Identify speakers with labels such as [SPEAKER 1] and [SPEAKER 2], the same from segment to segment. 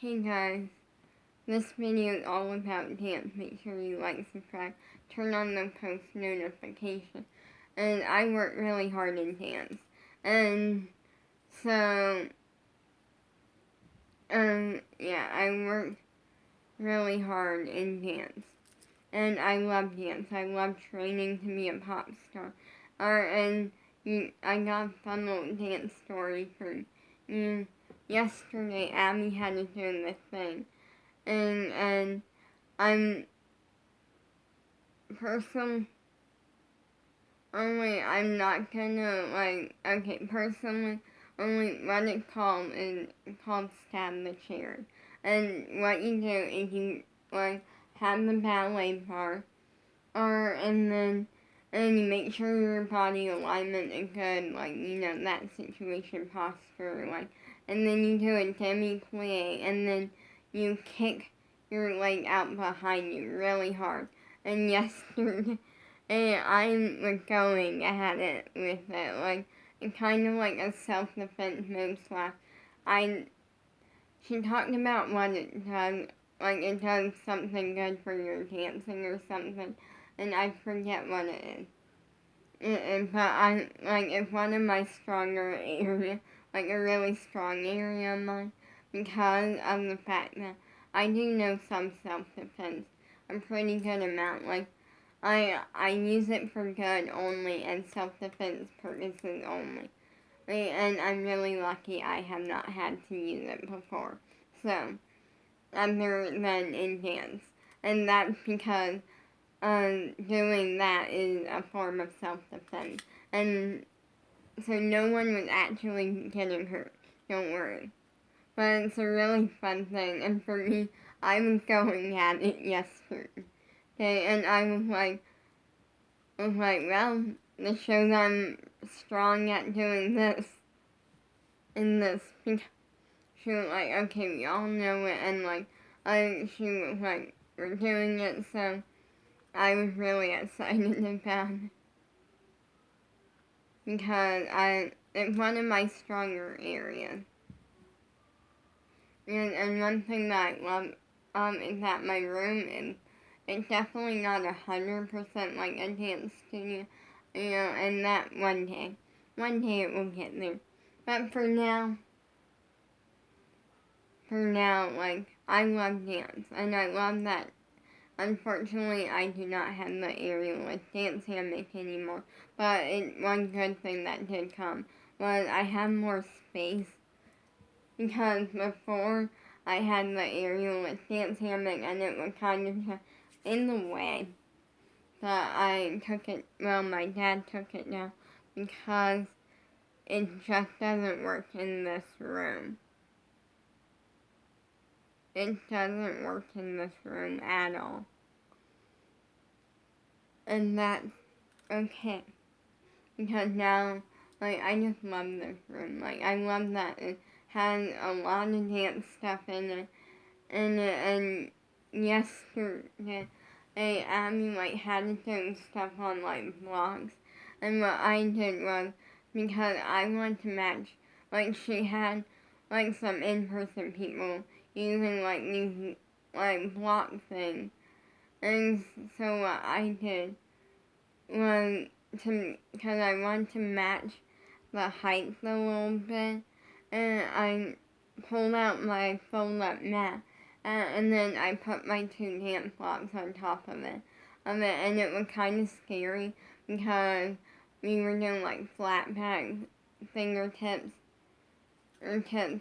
[SPEAKER 1] Hey guys, this video is all about dance. Make sure you like, subscribe, turn on the post notification. And I work really hard in dance. And so, yeah, I work really hard in dance. And I love dance. I love training to be a pop star. I got a fun little dance story for you. Yesterday, Abby had to do this thing. And I'm personally, I'm not gonna personally, only what it's called is called stab the chair. And what you do is you have the ballet bar, and you make sure your body alignment is good, that situation posture, and then you do a demi-plie, and then you kick your leg out behind you really hard. And yesterday, I was going at it with it, kind of like a self-defense move slash. She talked about what it does, it does something good for your dancing or something, and I forget what it is. It's one of my stronger areas, a really strong area of mine, because of the fact that I do know some self-defense, a pretty good amount. I use it for good only and self-defense purposes only. And I'm really lucky I have not had to use it before. So, other than in dance. And that's because doing that is a form of self-defense. And so no one was actually getting hurt. Don't worry. But it's a really fun thing. And for me, I was going at it yesterday. And I was like, well, this shows I'm strong at doing this. And this. She was like, okay, we all know it. And she was like, we're doing it. So I was really excited about it. Because it's one of my stronger areas. And one thing that I love is that my room is, it's definitely not 100% like a dance studio, and that one day it will get there. But for now, I love dance, and I love that. Unfortunately, I do not have the area with dance hammock anymore, but one good thing that did come was I have more space, because before I had the area with dance hammock and it was kind of in the way. But I took it, my dad took it now because it just doesn't work in this room. It doesn't work in this room at all. And that's okay. Because now, I just love this room. I love that it has a lot of dance stuff in it. And yesterday, Abby, had to do stuff on, vlogs. And what I did was, because I wanted to match, she had, some in-person people using, these, block things. And so what I did was, because I wanted to match the heights a little bit, and I pulled out my fold-up mat, and then I put my two dance blocks on top of it, and it was kind of scary because we were doing flat back fingertips or tips.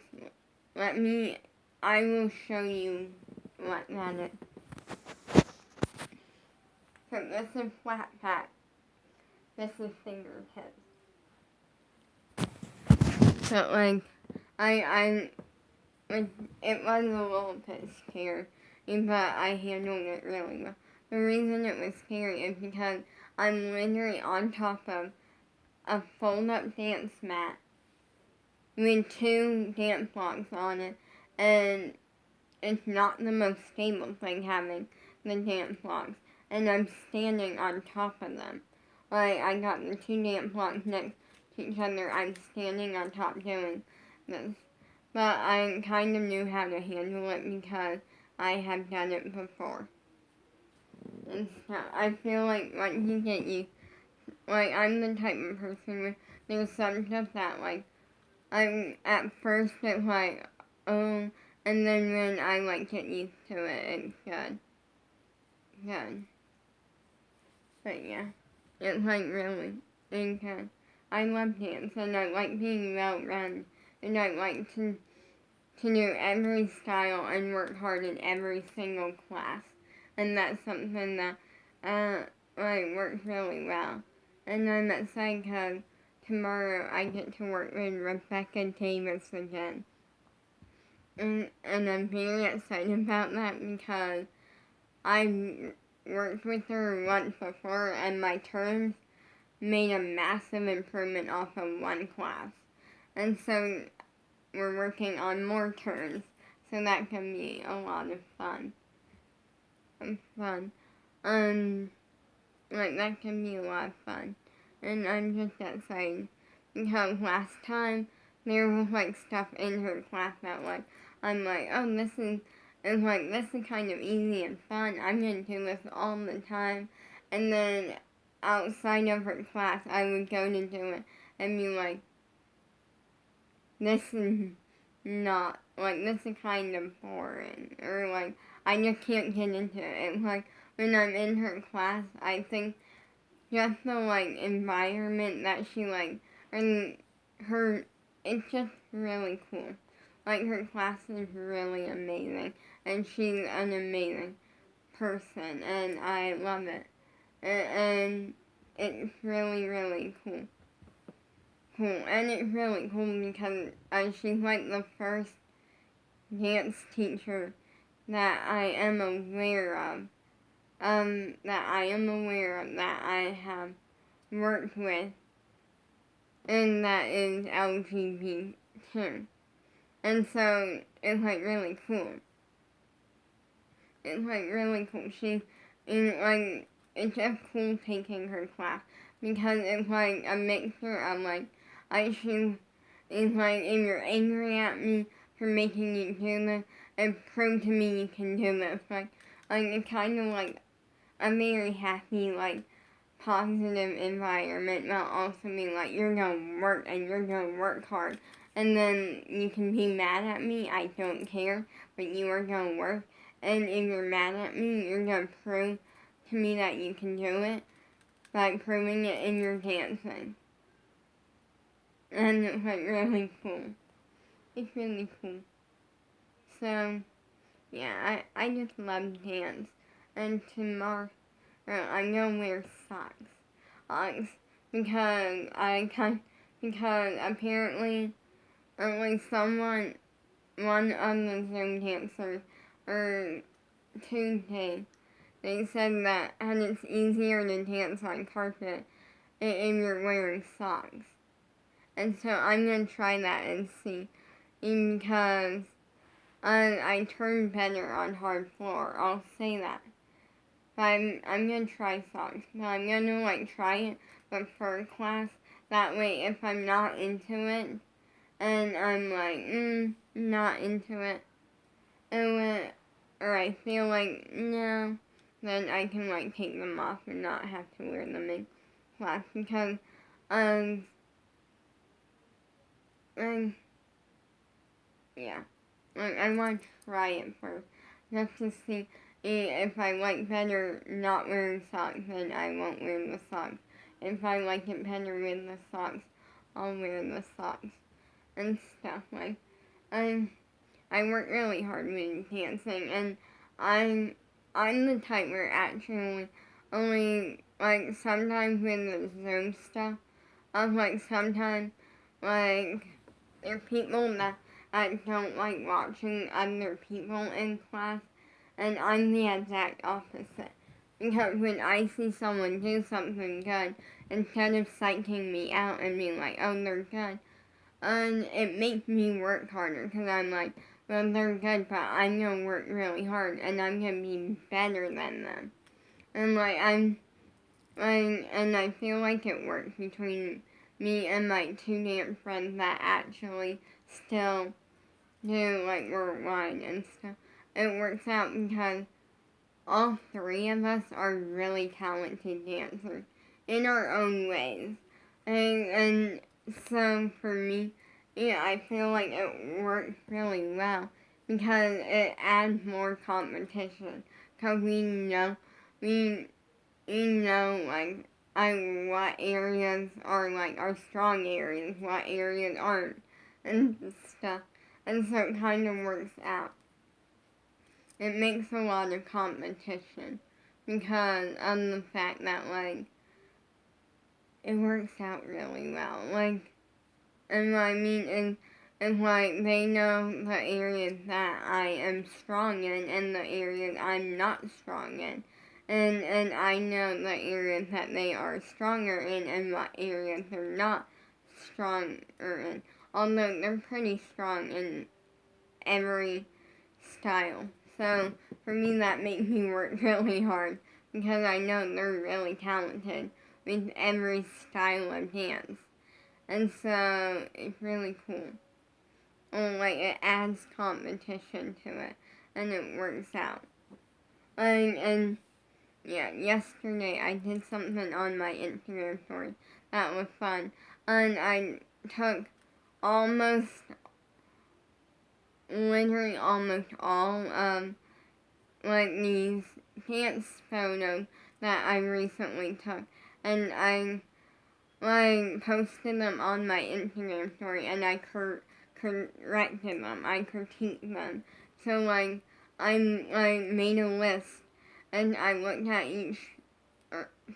[SPEAKER 1] I will show you what that is. So this is flat back. This is fingertips. So it was a little bit scary, but I handled it really well. The reason it was scary is because I'm literally on top of a fold-up dance mat with two dance blocks on it, and it's not the most stable thing having the dance blocks, and I'm standing on top of them. I got the two dance blocks next to each other, I'm standing on top doing this. but I kind of knew how to handle it because I have done it before. And so I feel like once you get used, like I'm the type of person where there's some stuff that like I'm at first it's like, oh, and then when I like get used to it, it's good. Good. But yeah, it's like really, it's good. I love dance and I like being well run and I like to do every style and work hard in every single class. And that's something that like works really well. And I'm excited because tomorrow I get to work with Rebecca Davis again. And I'm very excited about that because I worked with her once before and my terms made a massive improvement off of one class. And so we're working on more turns, so that can be a lot of fun. Like that can be a lot of fun, and I'm just excited because last time there was like stuff in her class that like I'm like, oh, this is kind of easy and fun. I'm gonna do this all the time, and then outside of her class, I would go to do it and be like, this is not, like, this is kind of boring, or, like, I just can't get into it. It's like, when I'm in her class, I think just the, like, environment that she, like, and her, it's just really cool. Like, her class is really amazing, and she's an amazing person, and I love it. And it's really, really cool. And it's really cool because she's like the first dance teacher that I am aware of, that I have worked with, and that is LGBT. And so it's like really cool. It's like really cool. It's just cool taking her class because it's like a mixture of like, she is like, if you're angry at me for making you do this, and prove to me you can do this. Like it's kind of like a very happy, like, positive environment, but also being like, you're gonna work and you're gonna work hard. And then you can be mad at me, I don't care, but you are gonna work. And if you're mad at me, you're gonna prove to me that you can do it by proving it in your dancing. And it's like really cool. It's really cool. So, yeah, I just love dance. And tomorrow, I'm gonna wear socks. Because because apparently, like one of the Zoom dancers, or Tuesday, they said that and it's easier to dance on carpet if you're wearing socks. And so I'm gonna try that and see, because I turn better on hard floor. I'll say that. But I'm gonna try socks. But I'm gonna like try it before class. That way, if I'm not into it, and I'm like not into it, or I feel like no, then I can like take them off and not have to wear them in class because um um yeah, like I want to try it first just to see if I like better not wearing socks, then I won't wear the socks. If I like it better with the socks, I'll wear the socks and stuff. Like I work really hard with dancing, and I'm the type where actually only like sometimes with the Zoom stuff, like sometimes like there are people that I don't like watching other people in class, and I'm the exact opposite. Because when I see someone do something good, instead of psyching me out and being like, oh, they're good, it makes me work harder because I'm like, well, they're good, but I'm gonna work really hard and I'm gonna be better than them. And and I feel like it works between me and my two dance friends that actually still do like worldwide and stuff. It works out because all three of us are really talented dancers in our own ways. And so for me, yeah, I feel like it works really well because it adds more competition. Because we know like what areas are like our strong areas, what areas aren't, and stuff. And so it kind of works out. It makes a lot of competition because of the fact that like it works out really well. Like, and what I mean is like they know the areas that I am strong in and the areas I'm not strong in. And I know the areas that they are stronger in and what areas they're not stronger in. Although they're pretty strong in every style. So for me that makes me work really hard because I know they're really talented with every style of dance. And so it's really cool. And like it adds competition to it and it works out. And yeah, yesterday I did something on my Instagram story that was fun. And I took almost literally almost all of like these dance photos that I recently took, and I like posted them on my Instagram story, and I corrected them, I critiqued them. So like I like made a list, and I looked at each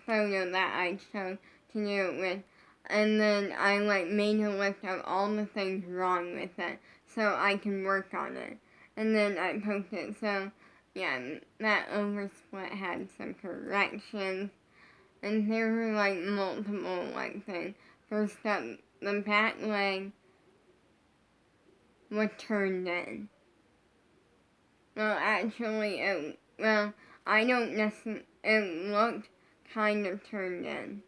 [SPEAKER 1] photo that I chose to do it with, and then I like made a list of all the things wrong with it, so I can work on it, and then I posted. So yeah, that oversplit had some corrections, and there were like multiple like things. First up, the back leg was turned in. Well, actually, I don't necessarily, it looked kind of turned in.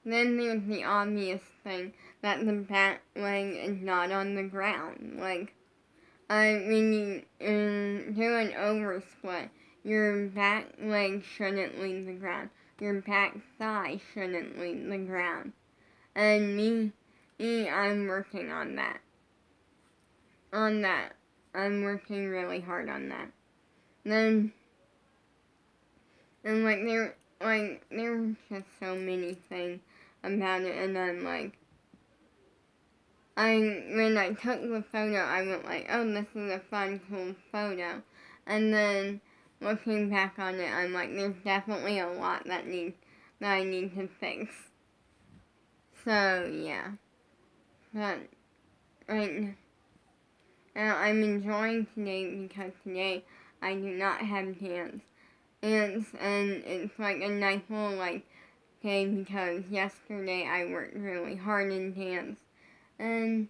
[SPEAKER 1] Then there's the obvious thing that the back leg is not on the ground. Like, when you do an oversplit, your back leg shouldn't leave the ground. Your back thigh shouldn't leave the ground. And I'm working on that. I'm working really hard on that. Then, and there were just so many things about it, and I'm like, when I took the photo, I went like, oh, this is a fun, cool photo. And then looking back on it, I'm like, there's definitely a lot that I need to fix. So yeah, but right now I'm enjoying today because today I do not have dance, and it's like a nice little like day because yesterday I worked really hard in dance, and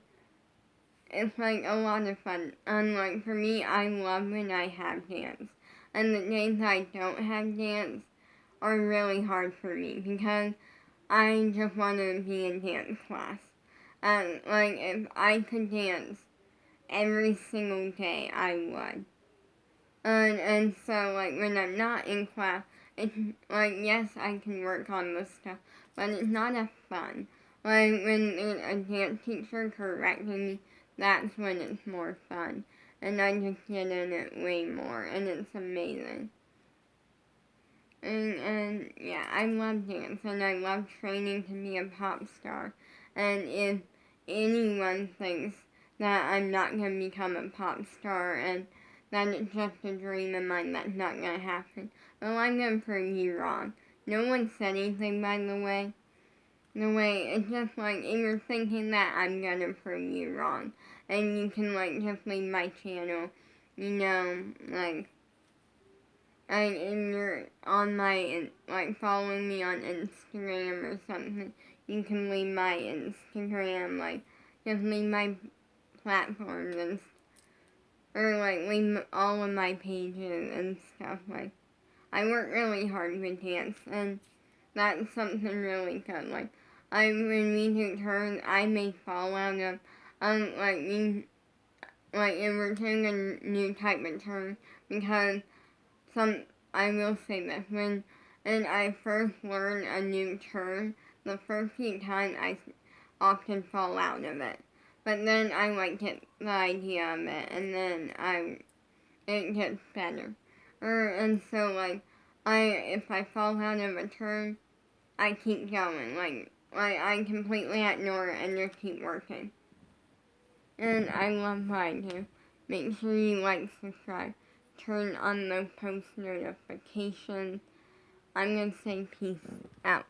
[SPEAKER 1] it's like a lot of fun. And like for me, I love when I have dance. And the days I don't have dance are really hard for me because I just want to be in dance class. And like if I could dance every single day, I would. And so like when I'm not in class, it's like yes, I can work on this stuff, but it's not as fun. Like when a dance teacher correcting me, that's when it's more fun. And I just get in it way more, and it's amazing. And yeah, I love dance, and I love training to be a pop star. And if anyone thinks that I'm not going to become a pop star and that it's just a dream of mine that's not going to happen, well, I'm going to prove you wrong. No one said anything, by the way. It's just like, if you're thinking that, I'm going to prove you wrong. And you can, like, just leave my channel, you know, like, and you're on my, like, following me on Instagram or something, you can leave my Instagram, like, just leave my platforms and, or, like, leave all of my pages and stuff, like, I work really hard with dance, and that's something really good, like, when we do turns, I may fall out of, like, like if we're doing a new type of turn, because I will say this, when I first learn a new turn, the first few times I often fall out of it. But then I like get the idea of it, and then it gets better. And so like if I fall out of a turn, I keep going. Like I completely ignore it and just keep working. And I love what I do. Make sure you like, subscribe, turn on those post notifications. I'm gonna say peace out.